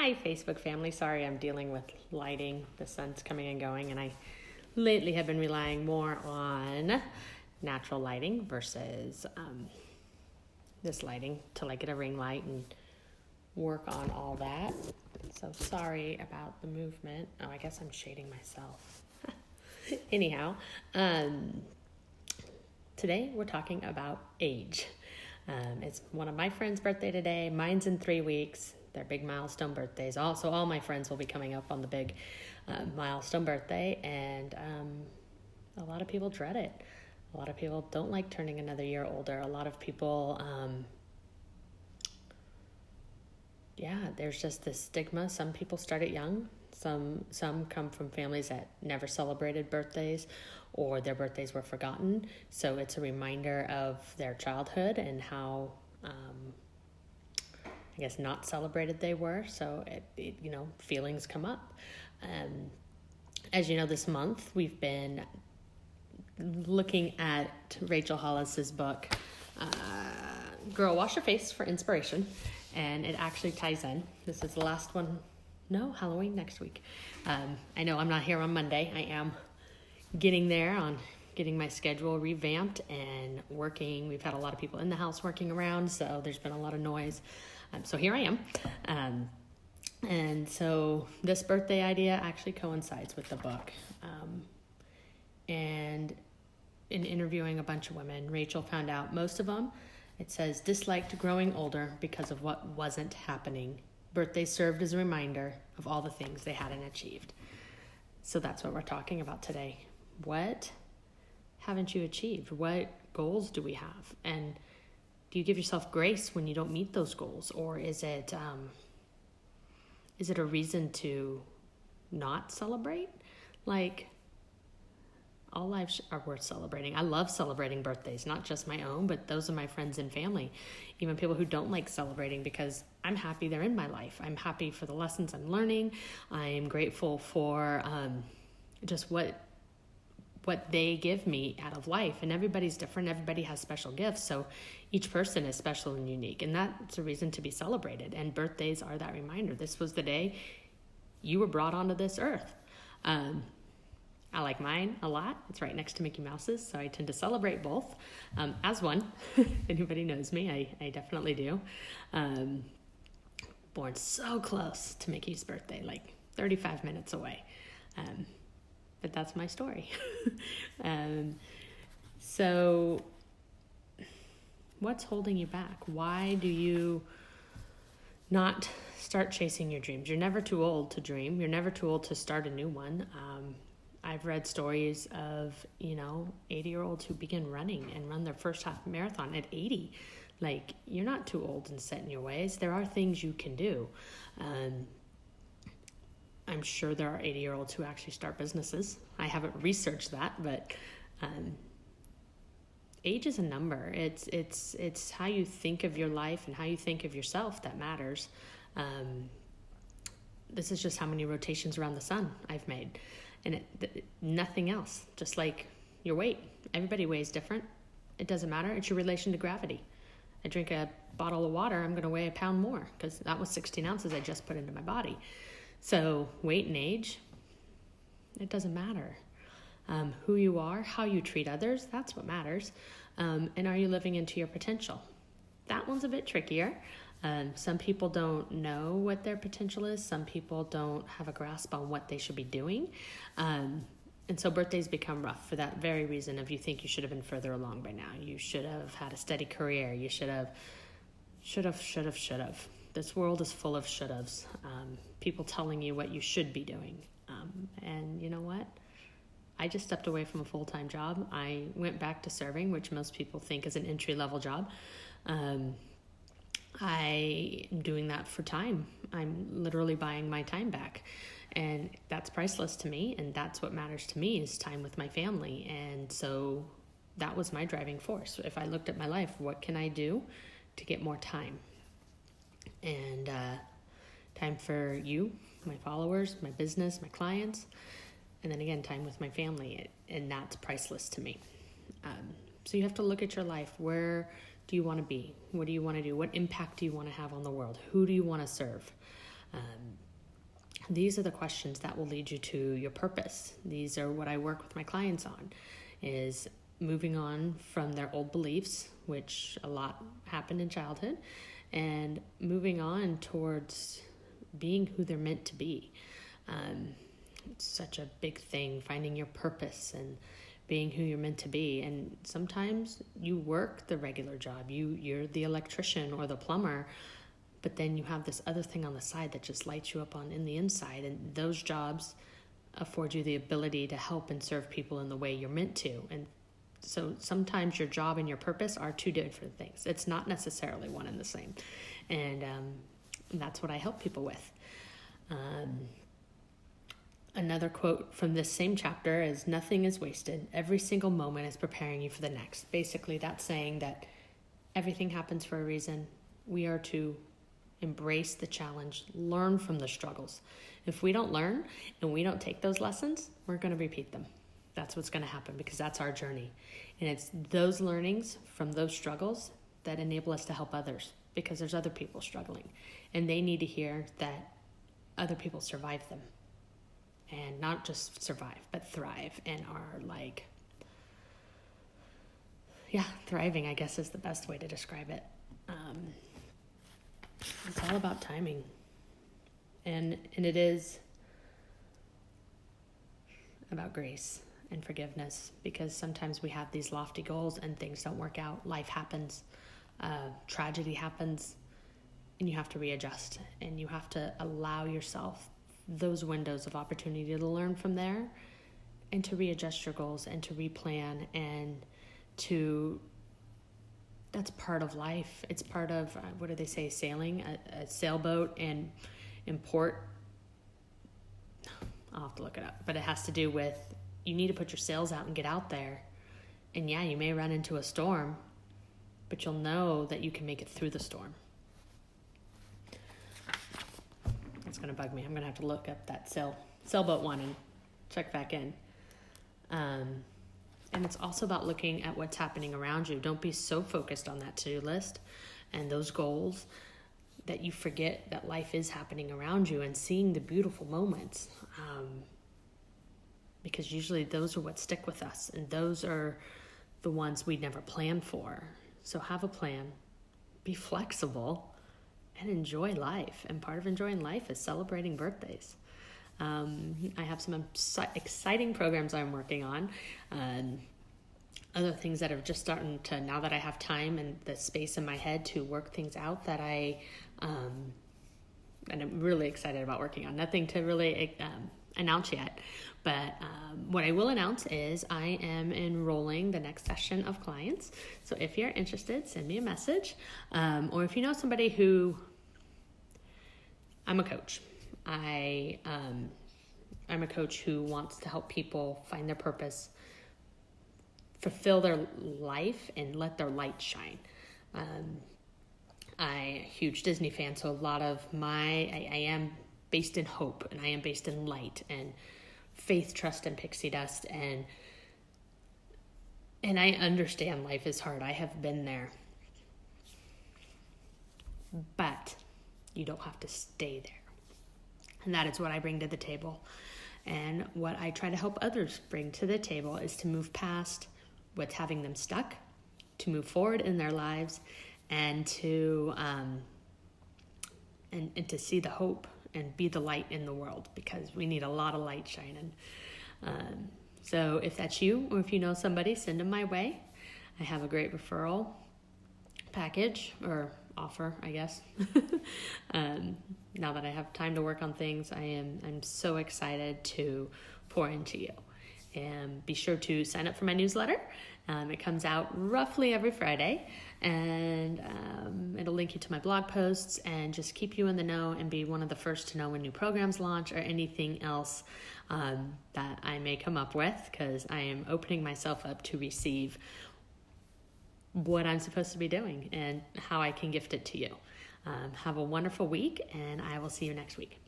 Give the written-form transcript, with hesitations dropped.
Hi, Facebook family. Sorry, I'm dealing with lighting. The sun's coming and going, and I lately have been relying more on natural lighting versus this lighting till I get a ring light and work on all that. So sorry about the movement. Oh, I guess I'm shading myself. Anyhow, today we're talking about age. It's one of my friends' birthday today. Mine's in 3 weeks. They're big milestone birthdays. Also, all my friends will be coming up on the big milestone birthday, and a lot of people dread it. A lot of people don't like turning another year older. A lot of people, there's just this stigma. Some people start it young. Some come from families that never celebrated birthdays, or their birthdays were forgotten. So it's a reminder of their childhood and how, I guess, not celebrated they were. So feelings come up. As you know, this month we've been looking at Rachel Hollis's book, Girl, Wash Your Face, for inspiration, and it actually ties in. This is the last one. No, Halloween next week. I know I'm not here on Monday. I am getting there on getting my schedule revamped and working. We've had a lot of people in the house working around, so there's been a lot of noise. So here I am. And so this birthday idea actually coincides with the book. And in interviewing a bunch of women, Rachel found out most of them, it says, disliked growing older because of what wasn't happening. Birthdays served as a reminder of all the things they hadn't achieved. So that's what we're talking about today. What haven't you achieved? What goals do we have? And do you give yourself grace when you don't meet those goals? Or is it a reason to not celebrate? Like, all lives are worth celebrating. I love celebrating birthdays, not just my own, but those of my friends and family, even people who don't like celebrating, because I'm happy they're in my life. I'm happy for the lessons I'm learning. I am grateful for just what they give me out of life. And everybody's different. Everybody has special gifts. So each person is special and unique. And that's a reason to be celebrated. And birthdays are that reminder. This was the day you were brought onto this earth. I like mine a lot. It's right next to Mickey Mouse's, so I tend to celebrate both. As one, if anybody knows me, I definitely do. Born so close to Mickey's birthday, like 35 minutes away. But that's my story. So what's holding you back? Why do you not start chasing your dreams? You're never too old to dream. You're never too old to start a new one. I've read stories of, 80-year-olds who begin running and run their first half marathon at 80. Like, you're not too old and set in your ways. There are things you can do. I'm sure there are 80-year-olds who actually start businesses. I haven't researched that, but age is a number. It's how you think of your life and how you think of yourself that matters. This is just how many rotations around the sun I've made. And nothing else, just like your weight. Everybody weighs different. It doesn't matter. It's your relation to gravity. I drink a bottle of water, I'm going to weigh a pound more because that was 16 ounces I just put into my body. So weight and age, it doesn't matter. Who you are, how you treat others, that's what matters. And are you living into your potential? That one's a bit trickier. Some people don't know what their potential is. Some people don't have a grasp on what they should be doing. And so birthdays become rough for that very reason of you think you should have been further along by now. You should have had a steady career. You should have. This world is full of should-haves. People telling you what you should be doing. And you know what? I just stepped away from a full-time job. I went back to serving, which most people think is an entry-level job. I am doing that for time. I'm literally buying my time back. And that's priceless to me. And that's what matters to me is time with my family. And so that was my driving force. If I looked at my life, what can I do to get more time? And time for you, my followers, my business, my clients. And then again, time with my family. And that's priceless to me. So you have to look at your life. Where do you want to be? What do you want to do? What impact do you want to have on the world? Who do you want to serve? These are the questions that will lead you to your purpose. These are what I work with my clients on, is moving on from their old beliefs, which a lot happened in childhood, and moving on towards being who they're meant to be. It's such a big thing, finding your purpose and being who you're meant to be. And sometimes you work the regular job. You're the electrician or the plumber, but then you have this other thing on the side that just lights you up in the inside. And those jobs afford you the ability to help and serve people in the way you're meant to. And so sometimes your job and your purpose are two different things. It's not necessarily one and the same. And that's what I help people with. Another quote from this same chapter is, "Nothing is wasted. Every single moment is preparing you for the next." Basically, that's saying that everything happens for a reason. We are to embrace the challenge, learn from the struggles. If we don't learn and we don't take those lessons, we're going to repeat them. That's what's going to happen, because that's our journey. And it's those learnings from those struggles that enable us to help others, because there's other people struggling and they need to hear that other people survive them, and not just survive, but thrive, and are thriving, I guess, is the best way to describe it. It's all about timing. And it is about grace and forgiveness, because sometimes we have these lofty goals and things don't work out. Life happens, tragedy happens, and you have to readjust, and you have to allow yourself those windows of opportunity to learn from there, and to readjust your goals, and to replan, and that's part of life. It's part of, what do they say, sailing, a sailboat and in port. I'll have to look it up, but it has to do with, you need to put your sails out and get out there. And yeah, you may run into a storm, but you'll know that you can make it through the storm. It's going to bug me. I'm going to have to look up that sailboat one and check back in. And it's also about looking at what's happening around you. Don't be so focused on that to-do list and those goals that you forget that life is happening around you, and seeing the beautiful moments. Because usually those are what stick with us, and those are the ones we never planned for. So have a plan, be flexible, and enjoy life. And part of enjoying life is celebrating birthdays. I have some exciting programs I'm working on. Other things that are just starting to, now that I have time and the space in my head to work things out, that and I'm really excited about working on. Nothing to really announce yet, but what I will announce is I am enrolling the next session of clients. So if you're interested, send me a message, or if you know somebody who, I'm a coach. I'm a coach who wants to help people find their purpose, fulfill their life, and let their light shine. I'm a huge Disney fan, so a lot of I am based in hope, and I am based in light and faith, trust, and pixie dust, and I understand life is hard. I have been there, but you don't have to stay there. And that is what I bring to the table. And what I try to help others bring to the table is to move past what's having them stuck, to move forward in their lives, and to to see the hope and be the light in the world, because we need a lot of light shining. So if that's you, or if you know somebody, send them my way. I have a great referral package, or offer, I guess. Now that I have time to work on things, I'm so excited to pour into you. And be sure to sign up for my newsletter. It comes out roughly every Friday, and it'll link you to my blog posts and just keep you in the know and be one of the first to know when new programs launch or anything else that I may come up with, because I am opening myself up to receive what I'm supposed to be doing and how I can gift it to you. Have a wonderful week, and I will see you next week.